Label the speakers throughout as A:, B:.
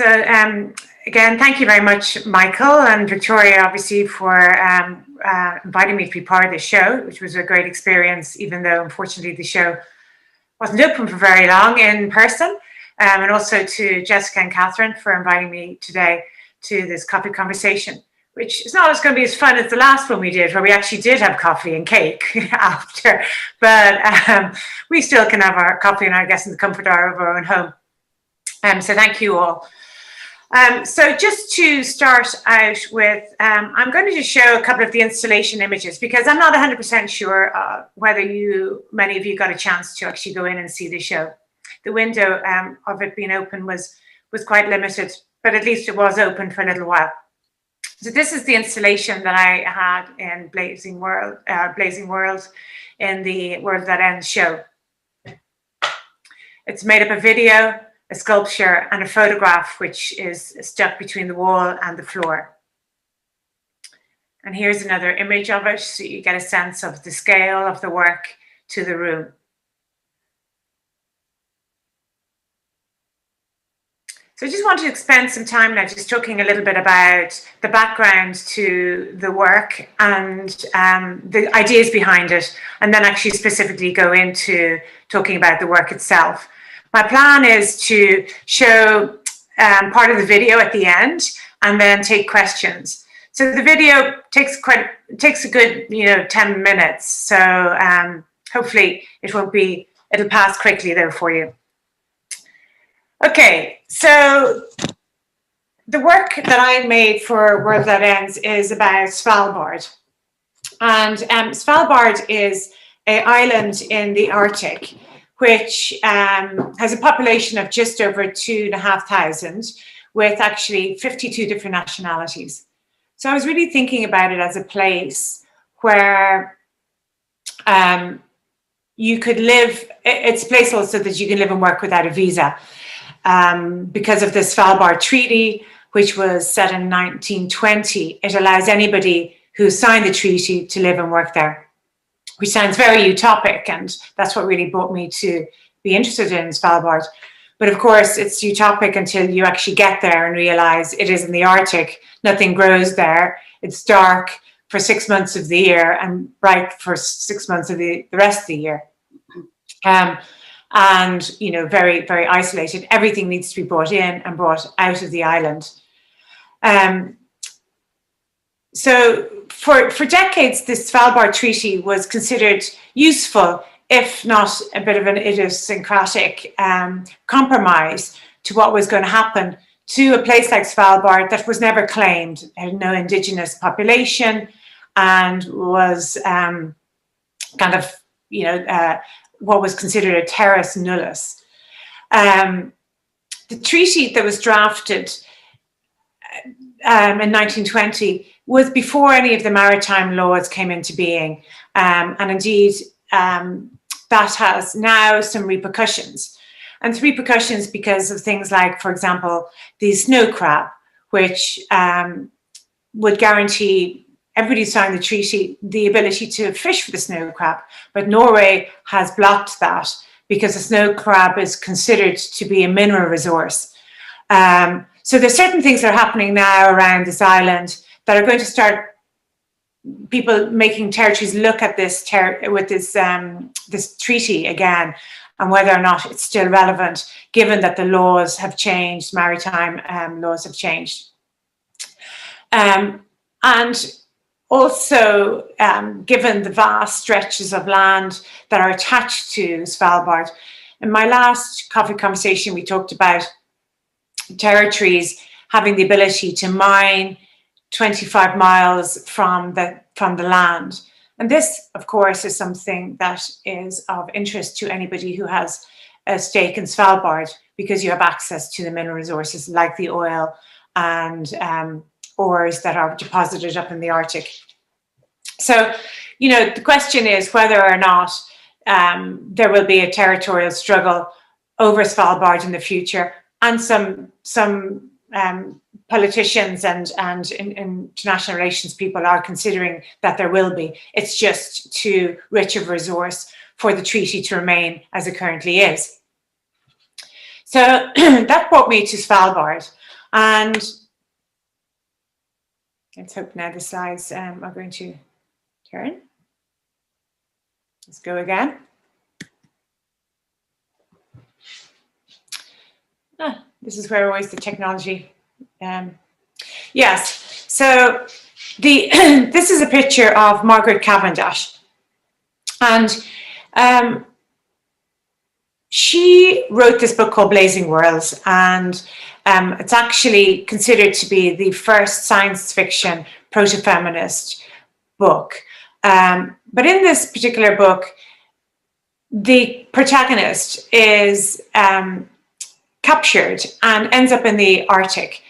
A: Again, thank you very much, Michael and Victoria, obviously, for inviting me to be part of this show, which was a great experience, even though, unfortunately, the show wasn't open for very long in person. And also to Jessica and Catherine for inviting me today to this coffee conversation, which is not always going to be as fun as the last one we did, where we actually did have coffee and cake after. But we still can have our coffee and I guess in the comfort of our own home. So thank you all. So just to start out with, I'm going to just show a couple of the installation images because I'm not 100% sure whether many of you got a chance to actually go in and see the show. The window of it being open was quite limited, but at least it was open for a little while. So this is the installation that I had in Blazing World in the World That Ends show. It's made up of video, a sculpture, and a photograph, which is stuck between the wall and the floor. And here's another image of it, so you get a sense of the scale of the work to the room. So I just wanted to spend some time now just talking a little bit about the background to the work and the ideas behind it, and then actually specifically go into talking about the work itself. My plan is to show part of the video at the end and then take questions. So the video takes a good 10 minutes. So hopefully it'll pass quickly though for you. Okay, so the work that I made for World That Ends is about Svalbard. And Svalbard is an island in the Arctic, which has a population of just over 2,500, with actually 52 different nationalities. So I was really thinking about it as a place where you could live. It's a place also that you can live and work without a visa. Because of the Svalbard Treaty, which was set in 1920, it allows anybody who signed the treaty to live and work there, which sounds very utopic, and that's what really brought me to be interested in Svalbard. But of course, it's utopic until you actually get there and realize it is in the Arctic. Nothing grows there. It's dark for 6 months of the year and bright for 6 months of the rest of the year. And very, very isolated. Everything needs to be brought in and brought out of the island. So for decades, this Svalbard Treaty was considered useful, if not a bit of an idiosyncratic compromise to what was going to happen to a place like Svalbard that was never claimed, had no indigenous population, and was what was considered a terrace nullis. The treaty that was drafted in 1920 was before any of the maritime laws came into being. And indeed, that has now some repercussions. And the repercussions because of things like, for example, the snow crab, which would guarantee everybody signed the treaty, the ability to fish for the snow crab, but Norway has blocked that because the snow crab is considered to be a mineral resource. So there's certain things that are happening now around this island that are going to start people making territories look at this this treaty again, and whether or not it's still relevant, given that the laws have changed, maritime laws have changed. And also, given the vast stretches of land that are attached to Svalbard. In my last coffee conversation, we talked about territories having the ability to mine 25 miles from the land. And this, of course, is something that is of interest to anybody who has a stake in Svalbard, because you have access to the mineral resources like the oil and ores that are deposited up in the Arctic. So, the question is whether or not there will be a territorial struggle over Svalbard in the future, and some politicians and international relations people are considering that there will be. It's just too rich of a resource for the treaty to remain as it currently is. So that brought me to Svalbard. And let's hope now the slides are going to turn. Let's go again. This is where always the technology. Yes, so this is a picture of Margaret Cavendish, and she wrote this book called Blazing Worlds, and it's actually considered to be the first science fiction proto-feminist book. But in this particular book, the protagonist is captured and ends up in the Arctic,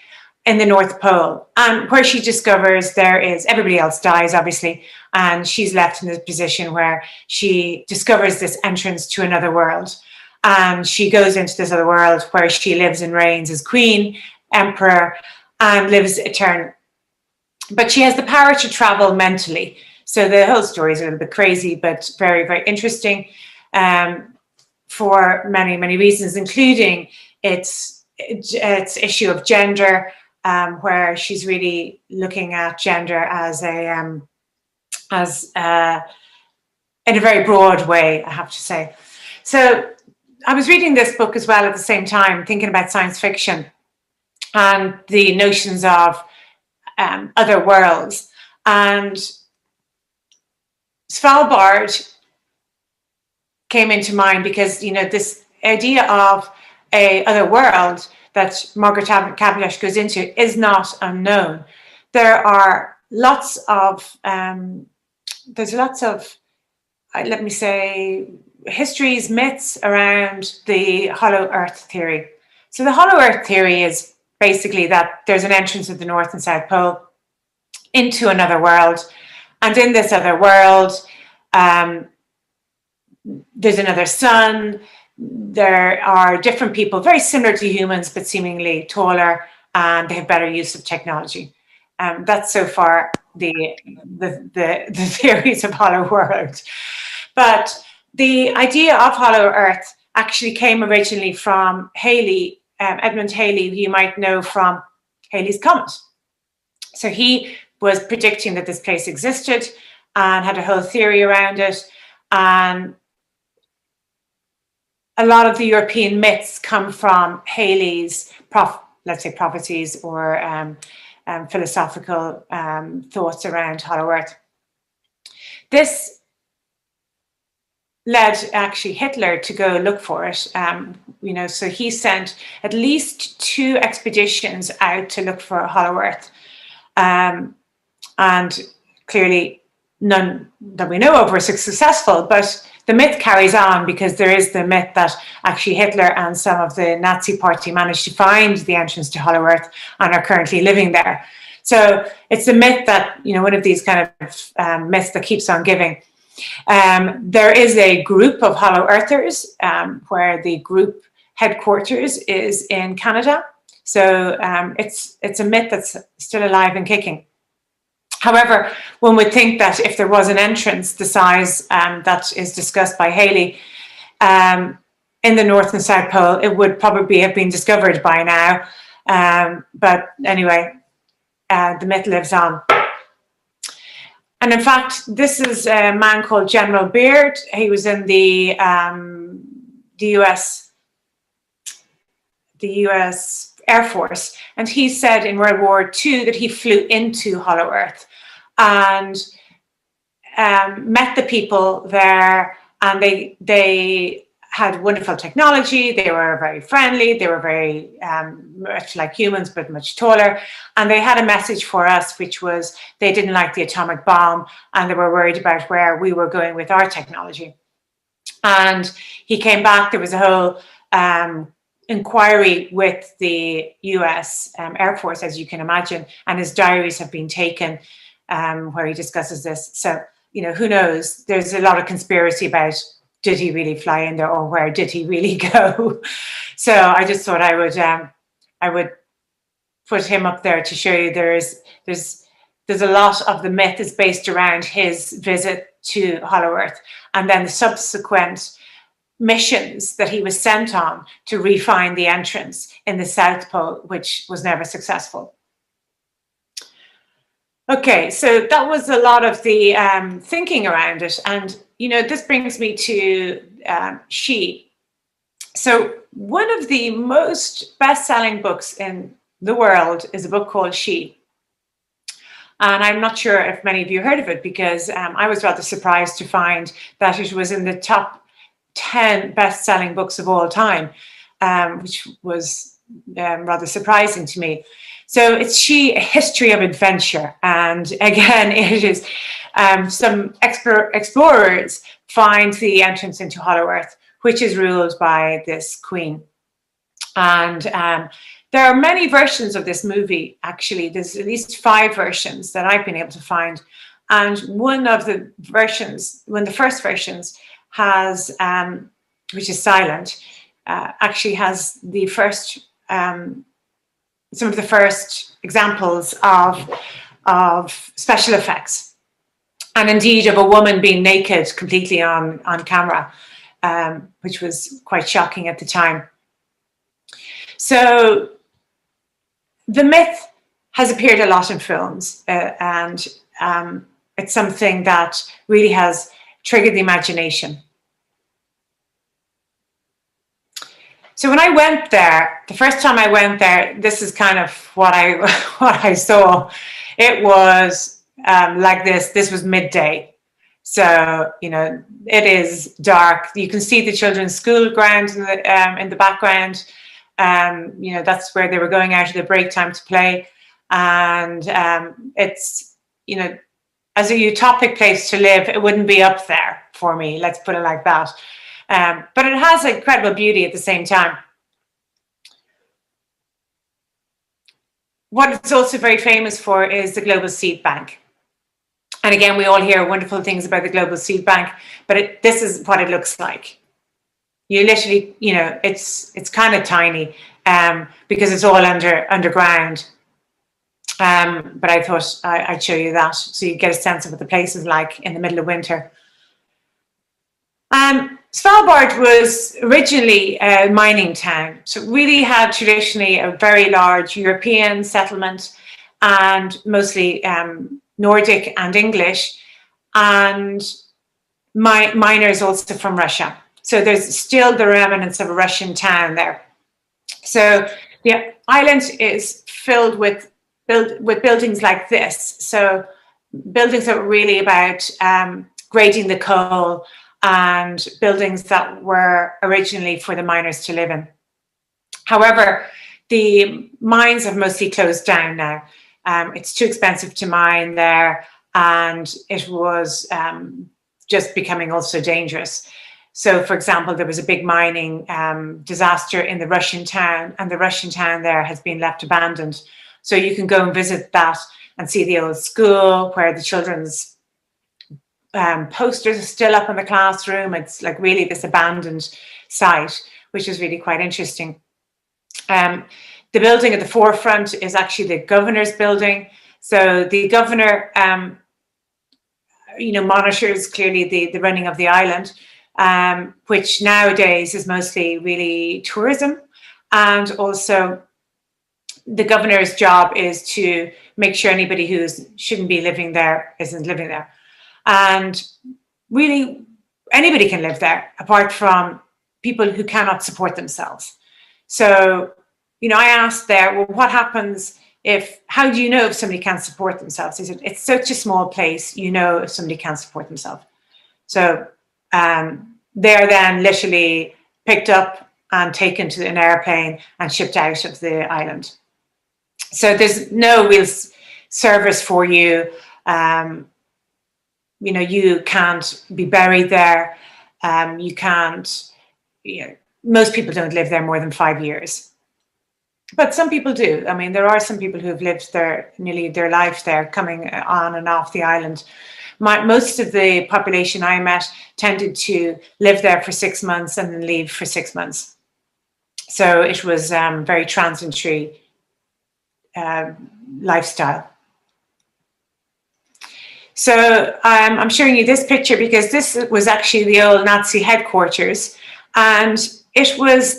A: in the North Pole, and where she discovers everybody else dies, obviously, and she's left in the position where she discovers this entrance to another world. And she goes into this other world where she lives and reigns as queen, emperor, and lives eternal. But she has the power to travel mentally. So the whole story is a little bit crazy, but very, very interesting for many, many reasons, including its issue of gender, where she's really looking at gender as in a very broad way, I have to say. So I was reading this book as well at the same time, thinking about science fiction and the notions of other worlds. And Svalbard came into mind because, you know, this idea of a other world that Margaret Cavendish goes into is not unknown. There are lots of, let me say, histories, myths around the hollow earth theory. So the hollow earth theory is basically that there's an entrance at the North and South Pole into another world. And in this other world, there's another sun. There are different people, very similar to humans, but seemingly taller, and they have better use of technology. That's so far the theories of hollow world. But the idea of hollow earth actually came originally from Halley, Edmund Halley, who you might know from Halley's Comet. So he was predicting that this place existed and had a whole theory around it. And a lot of the European myths come from Halley's, let's say, prophecies or philosophical thoughts around hollow earth. This led actually Hitler to go look for it. You know, so he sent at least 2 expeditions out to look for hollow earth, and clearly none that we know of were successful. But the myth carries on, because there is the myth that actually Hitler and some of the Nazi party managed to find the entrance to hollow earth and are currently living there. So it's a myth that, you know, one of these kind of myths that keeps on giving. There is a group of hollow earthers where the group headquarters is in Canada. So it's a myth that's still alive and kicking. However, one would think that if there was an entrance the size that is discussed by Halley in the North and South Pole, it would probably have been discovered by now. But anyway, the myth lives on. And in fact, this is a man called General Byrne. He was in the US Air Force, and he said in World War II that he flew into hollow earth and met the people there, and they had wonderful technology. They were very friendly. They were very much like humans, but much taller. And they had a message for us, which was they didn't like the atomic bomb, and they were worried about where we were going with our technology. And he came back. There was a whole inquiry with the US Air Force, as you can imagine, and his diaries have been taken where he discusses this. So, you know, who knows? There's a lot of conspiracy about, did he really fly in there, or where did he really go? So I just thought I would put him up there to show you there's a lot of the myth is based around his visit to hollow earth, and then the subsequent missions that he was sent on to refine the entrance in the South Pole, which was never successful. Okay, so that was a lot of the thinking around it. And, you know, this brings me to She. So one of the most best-selling books in the world is a book called She. And I'm not sure if many of you heard of it, because I was rather surprised to find that it was in the top 10 best-selling books of all time, which was rather surprising to me. So it's She, A History of Adventure. And again, it is some explorers find the entrance into Hollow Earth, which is ruled by this queen. And there are many versions of this movie, actually. There's at least 5 versions that I've been able to find. And one of the versions, one of the first versions, has, which is silent, actually has the first, some of the first examples of special effects. And indeed of a woman being naked completely on camera, which was quite shocking at the time. So the myth has appeared a lot in films, and it's something that really has triggered the imagination. So when I went there, the first time I went there, this is kind of what I saw. It was like this. This was midday. So, you know, it is dark. You can see the children's school ground in the background. You know, that's where they were going out of the break time to play. And it's, you know, as a utopic place to live, it wouldn't be up there for me. Let's put it like that. But it has incredible beauty at the same time. What it's also very famous for is the Global Seed Bank. And again, we all hear wonderful things about the Global Seed Bank, but this is what it looks like. You literally, you know, it's kind of tiny because it's all underground. But I thought I'd show you that so you get a sense of what the place is like in the middle of winter. Svalbard was originally a mining town, so it really had traditionally a very large European settlement and mostly Nordic and English, and miners also from Russia. So there's still the remnants of a Russian town there. So the island is filled with buildings like this. So buildings that were really about grading the coal, and buildings that were originally for the miners to live in. However, the mines have mostly closed down now. It's too expensive to mine there, and it was just becoming also dangerous. So, for example, there was a big mining disaster in the Russian town, and the Russian town there has been left abandoned. So you can go and visit that and see the old school where the children's posters are still up in the classroom. It's like really this abandoned site, which is really quite interesting. The building at the forefront is actually the governor's building. So the governor, you know, monitors clearly the running of the island, which nowadays is mostly really tourism. And also the governor's job is to make sure anybody who shouldn't be living there isn't living there. And really, anybody can live there, apart from people who cannot support themselves. So, you know, I asked there, well, what happens how do you know if somebody can't support themselves? He said, it's such a small place, you know if somebody can't support themselves. So they're then literally picked up and taken to an airplane and shipped out of the island. So there's no real service for you. You know, you can't be buried there. You can't, you know, most people don't live there more than 5 years. But some people do. I mean, there are some people who have lived there nearly their life there, coming on and off the island. Most of the population I met tended to live there for 6 months and then leave for 6 months. So it was very transitory lifestyle. So I'm showing you this picture because this was actually the old Nazi headquarters, And it was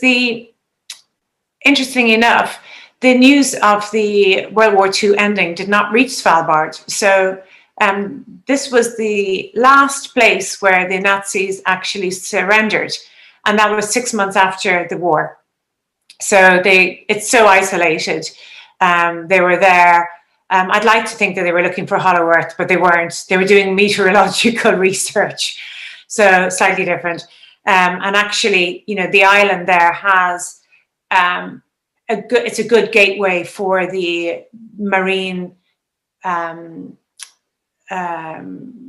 A: interesting enough, the news of the World War II ending did not reach Svalbard. So this was the last place where the Nazis actually surrendered. And that was 6 months after the war. So it's so isolated. They were there. I'd like to think that they were looking for Hollow Earth, but they weren't. They were doing meteorological research. So slightly different. And actually, the island there has it's a good gateway for the marine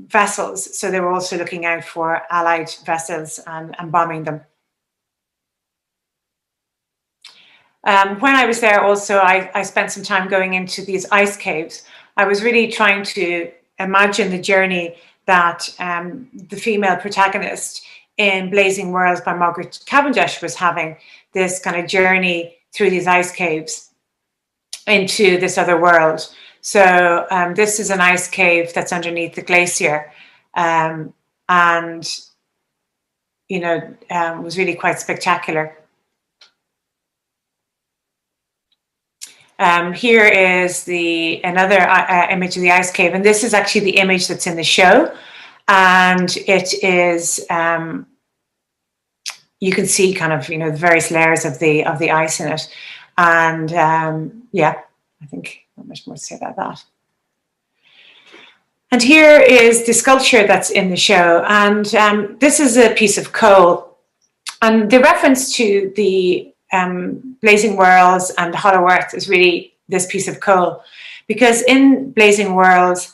A: vessels. So they were also looking out for Allied vessels and bombing them. When I was there also, I spent some time going into these ice caves. I was really trying to imagine the journey that the female protagonist in Blazing Worlds by Margaret Cavendish was having, this kind of journey through these ice caves into this other world. So this is an ice cave that's underneath the glacier, and was really quite spectacular. Here is another image of the ice cave, and this is actually the image that's in the show, and it is you can see kind of the various layers of the ice in it, and yeah, I think not much more to say about that. And here is the sculpture that's in the show, and this is a piece of coal, and the reference to the Blazing Worlds and Hollow Earth is really this piece of coal, because in Blazing Worlds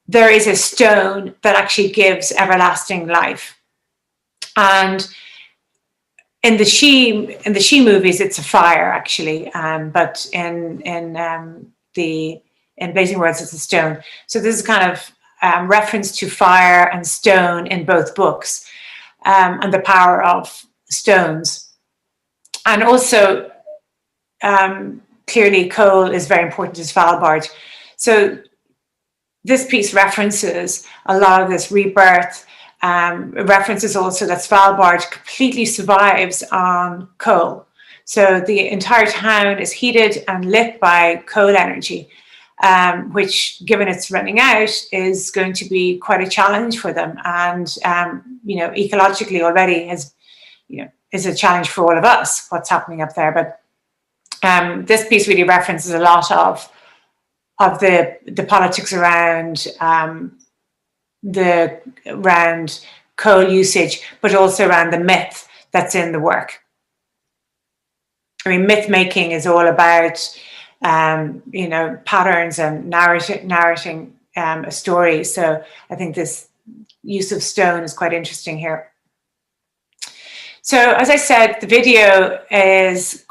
A: there is a stone that actually gives everlasting life, and in the She movies it's a fire actually, but in Blazing Worlds it's a stone. So this is kind of reference to fire and stone in both books, and the power of stones. And also, clearly, coal is very important to Svalbard. So this piece references a lot of this rebirth. It references also that Svalbard completely survives on coal. So the entire town is heated and lit by coal energy, which, given it's running out, is going to be quite a challenge for them. And, ecologically already is a challenge for all of us, what's happening up there. But this piece really references a lot of the politics around coal usage, but also around the myth that's in the work. I mean, myth making is all about patterns and narrating a story. So I think this use of stone is quite interesting here. So as I said, the video is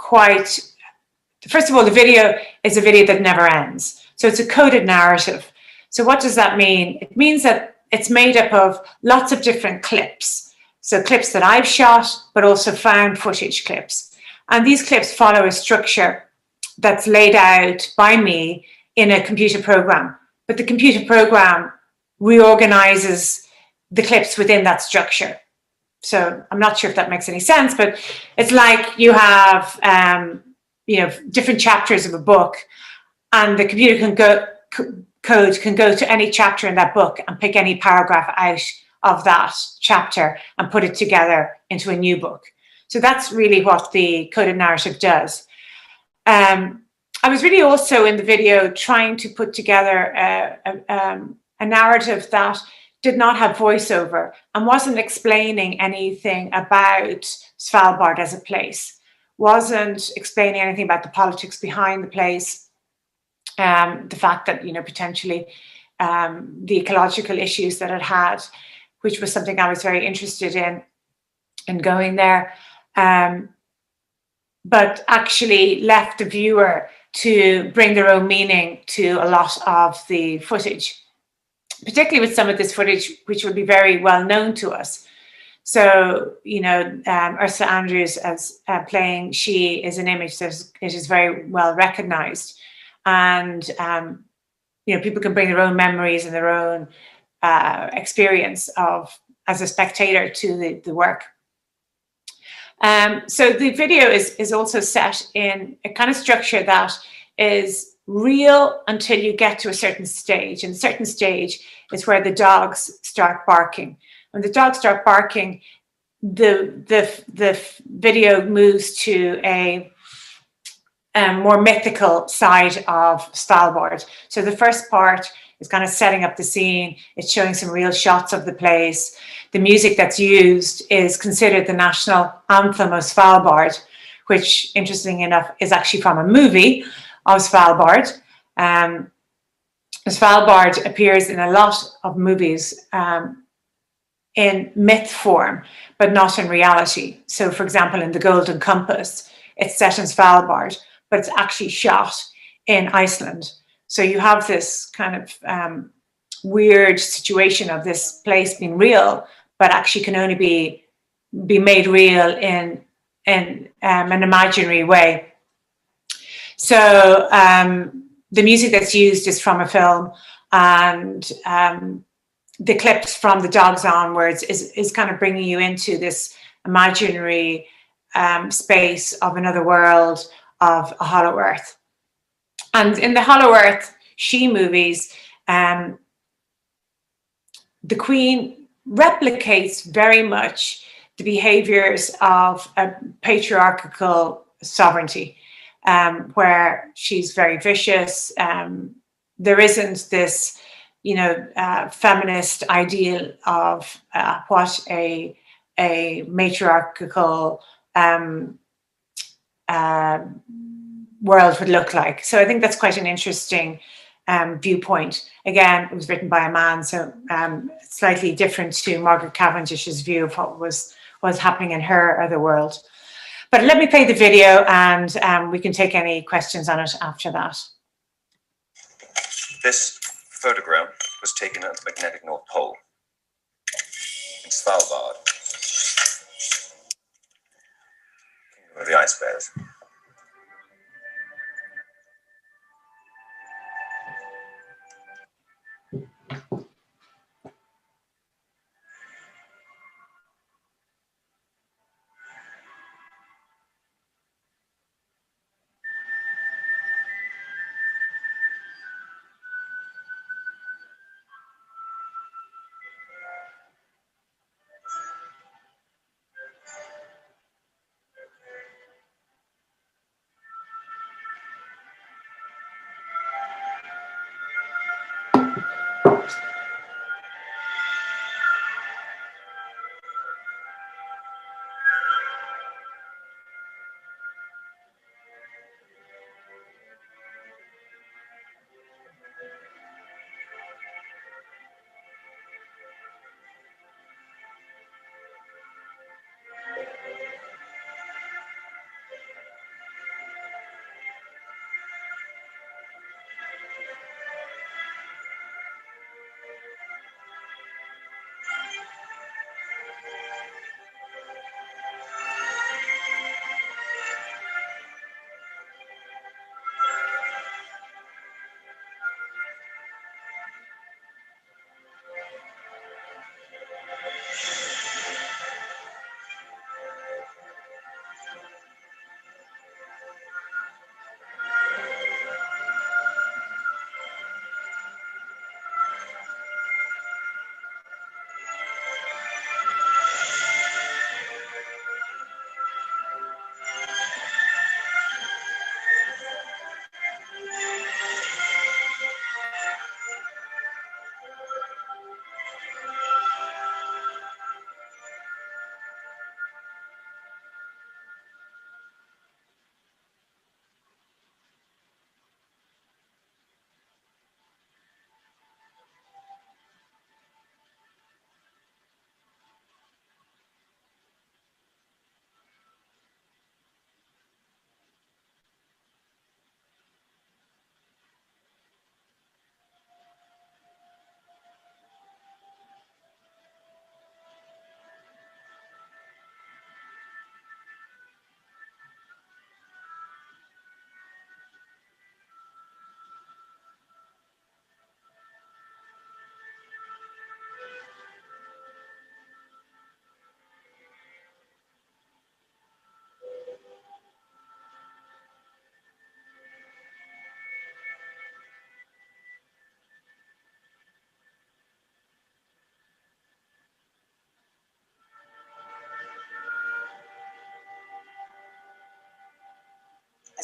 A: first of all, the video is a video that never ends. So it's a coded narrative. So what does that mean? It means that it's made up of lots of different clips. So clips that I've shot, but also found footage clips. And these clips follow a structure that's laid out by me in a computer program. But the computer program reorganizes the clips within that structure. So I'm not sure if that makes any sense, but it's like you have, different chapters of a book, and the computer code can go to any chapter in that book and pick any paragraph out of that chapter and put it together into a new book. So that's really what the coded narrative does. I was really also in the video trying to put together a narrative that did not have voiceover and wasn't explaining anything about Svalbard as a place, wasn't explaining anything about the politics behind the place, the fact that, potentially the ecological issues that it had, which was something I was very interested in going there, but actually left the viewer to bring their own meaning to a lot of the footage, particularly with some of this footage, which will be very well known to us. So, Ursula Andrews as playing She is an image that is very well recognized. And, people can bring their own memories and their own experience as a spectator to the work. So the video is also set in a kind of structure that is real until you get to a certain stage. And a certain stage is where the dogs start barking. When the dogs start barking, the video moves to a more mythical side of Svalbard. So the first part is kind of setting up the scene. It's showing some real shots of the place. The music that's used is considered the national anthem of Svalbard, which, interestingly enough, is actually from a movie of Svalbard. Svalbard appears in a lot of movies in myth form, but not in reality. So, for example, in The Golden Compass, it's set in Svalbard, but it's actually shot in Iceland. So you have this kind of weird situation of this place being real, but actually can only be made real in an imaginary way. So the music that's used is from a film, and the clips from the dogs onwards is kind of bringing you into this imaginary space of another world, of a Hollow Earth. And in the Hollow Earth She movies, the Queen replicates very much the behaviors of a patriarchal sovereignty, where she's very vicious. There isn't this, feminist ideal of what a matriarchal world would look like. So I think that's quite an interesting viewpoint. Again, it was written by a man, so slightly different to Margaret Cavendish's view of what was happening in her other world. But let me play the video, and we can take any questions on it after that.
B: This photograph was taken at the magnetic North Pole in Svalbard, where the ice bears.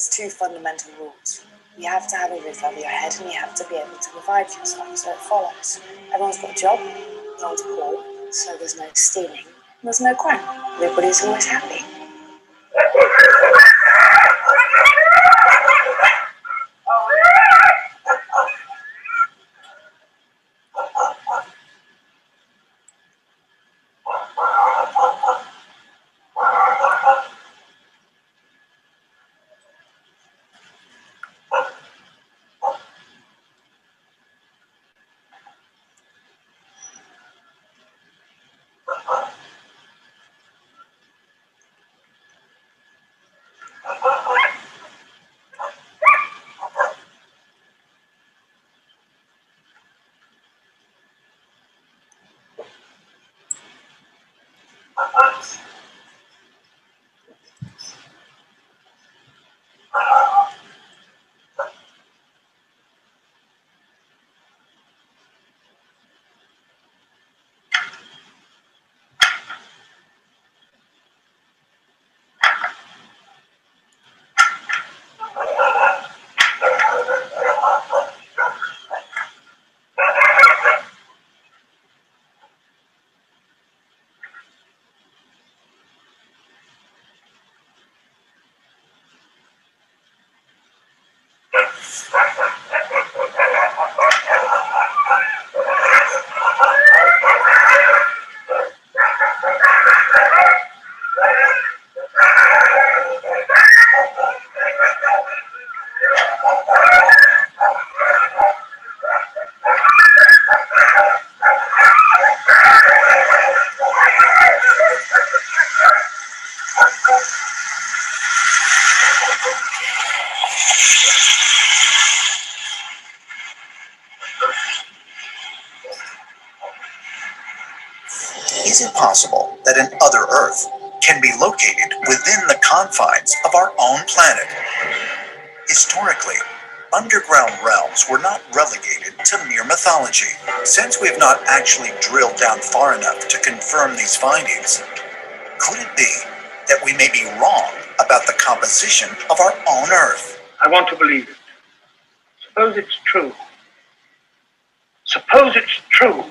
C: There's two fundamental rules. You have to have a roof over your head and you have to be able to provide for yourself, so it follows. Everyone's got a job, no one's poor, so there's no stealing, and there's no crime. Everybody's always happy.
B: Is it possible that an other Earth can be located within the confines of our own planet? Historically, underground realms were not relegated to mere mythology. Since we have not actually drilled down far enough to confirm these findings, could it be that we may be wrong about the composition of our own Earth?
D: I want to believe it. Suppose it's true. Suppose it's true.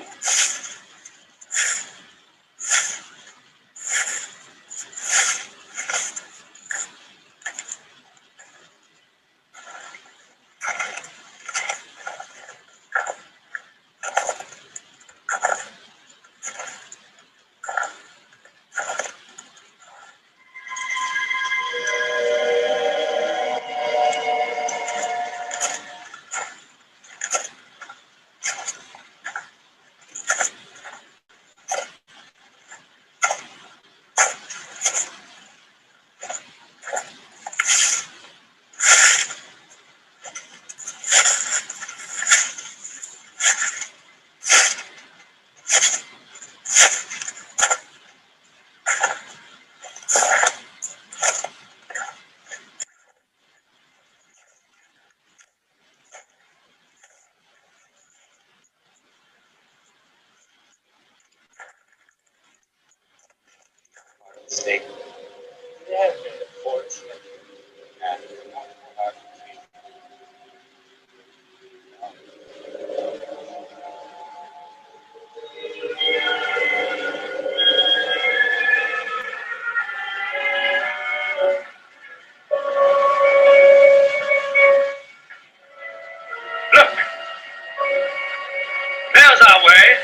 E: State. There have been reports that multiple Argentine
D: Look! There's our way.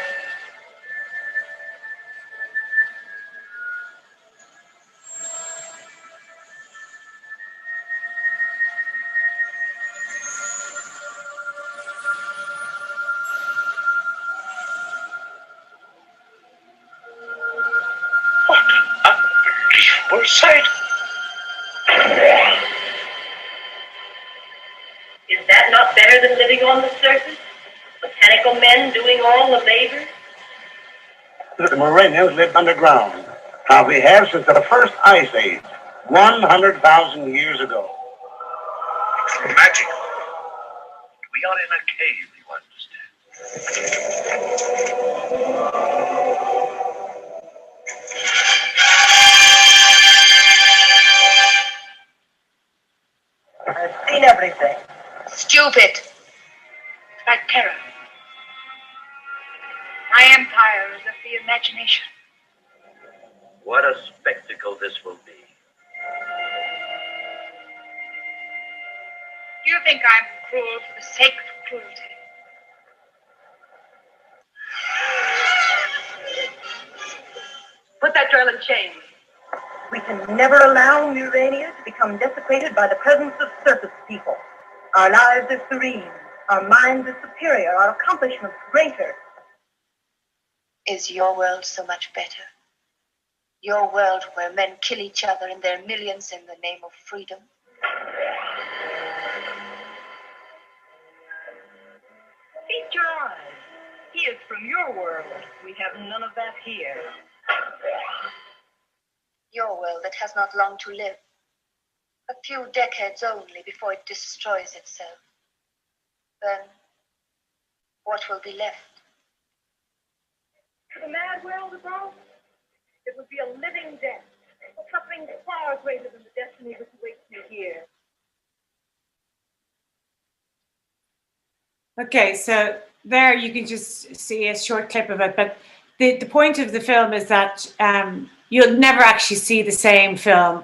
D: What an unbelievable sight!
F: Is that not better than living on the surface? Mechanical men doing all the labor?
D: The Morenians lived underground. How we have since the first ice age, 100,000 years ago.
E: It's magical. We are in a cave, you understand.
G: everything.
F: Stupid. Like terror. My empire is of the imagination.
E: What a spectacle this will be.
F: Do you think I'm cruel for the sake of cruelty? Put that girl in chains.
G: We can never allow Urania to become desecrated by the presence of surface people. Our lives are serene. Our minds are superior. Our accomplishments greater.
F: Is your world so much better? Your world where men kill each other in their millions in the name of freedom?
G: Feast your eyes. He is from your world. We have none of that here.
F: Your world that has not long to live. A few decades only before it destroys itself. Then, what will be left?
G: To the mad world above, it would be a living death, something far greater than the destiny which awaits me here.
A: Okay, so there you can just see a short clip of it, but the point of the film is that you'll never actually see the same film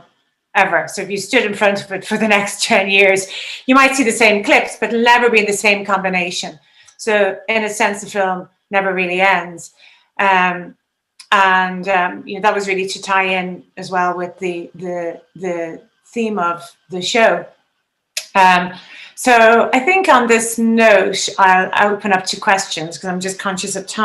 A: ever. So if you stood in front of it for the next 10 years, you might see the same clips, but it'll never be in the same combination. So in a sense, the film never really ends. You know, that was really to tie in as well with the theme of the show. So I think on this note, I'll open up to questions because I'm just conscious of time.